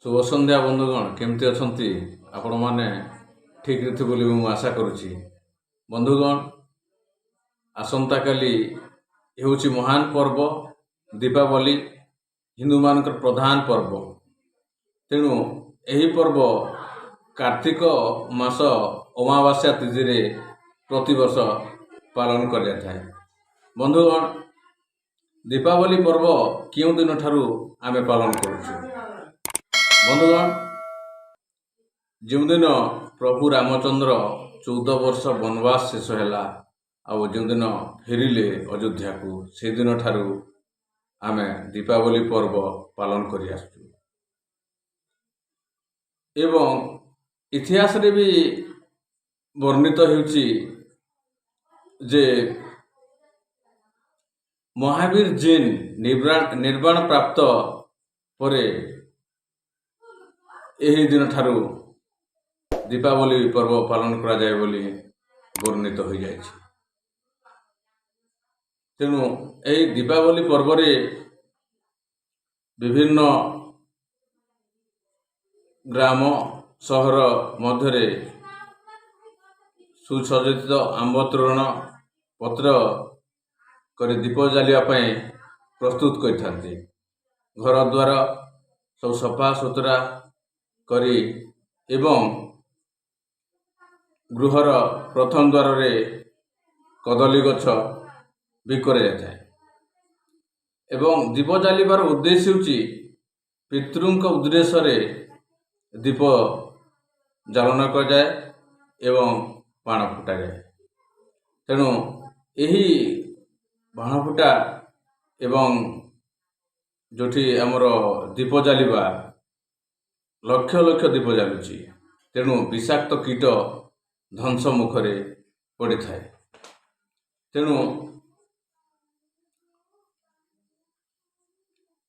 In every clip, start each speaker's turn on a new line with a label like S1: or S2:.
S1: शुभ संध्या बंधुगण केमती अछंती आपण माने ठीक रे बोली मु आशा करुछि। बंधुगण आसंता काली हेउछि महान पर्व दीपावली हिंदू मानकर प्रधान पर्व। तेणु एही पर्व कार्तिक मास अमावास्या तिथि रे प्रति वर्ष पालन कर जाय। बंधुगण दीपावली पर्व क्यों दिन ठारू आमे पालन करुछु। बंधुगण जो दिन प्रभु रामचंद्र 14 वर्ष वनवास शेष है आउ जो दिन फेरिले अयोध्या को से दिन ठारू आमे दीपावली पर्व पालन करि आसु। एवं इतिहास रे भी वर्णित होउछि जे महावीर जिन निर्वाण प्राप्त परे यही दिन ठारू दीपावली पर्व पालन करा जाय बोली वर्णित हो जाय। तेणु यही दीपावली पर्व रे विभिन्न ग्राम सहर मध्य सुसज्जित आंब तोरण पत्र कर दीप जालिया प्रस्तुत करथांती। घर द्वार सब सफा सुतरा करी एवं गृहर प्रथम द्वार रे कदली गछ भी करे जाए। एवं दीप जालिबार उद्देश्य होची पितृंक उद्देश्य रे दीप जालन कर जाए एवं बाण फुटा जाए। तेणु यही बाण फुटा एवं जोठी हमर दीप जालिबा लक्ष लक्ष दीप जालुची। तेणु विषाक्त कीट ध्वंस मुखरे पड़ी थाए। तेणु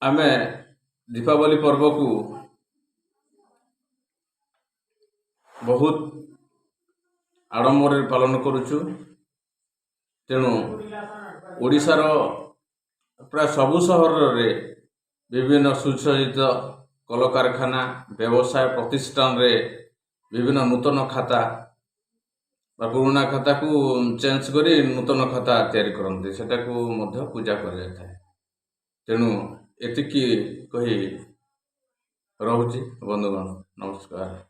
S1: आमे दीपावली पर्व को बहुत आडंबर पालन करुचु। तेणु ओडिशार प्राय सबु सहर रे विभिन्न सुसज्जित कल कारखाना व्यवसाय प्रतिष्ठान रे विभिन्न नूतन खाता पुराना खाता को चेंज करी नूतन खाता तैयारी करते सेटा को मध्य पूजा कर जाता है। तेणु एतिकी कही रहुची। बंधुगण नमस्कार।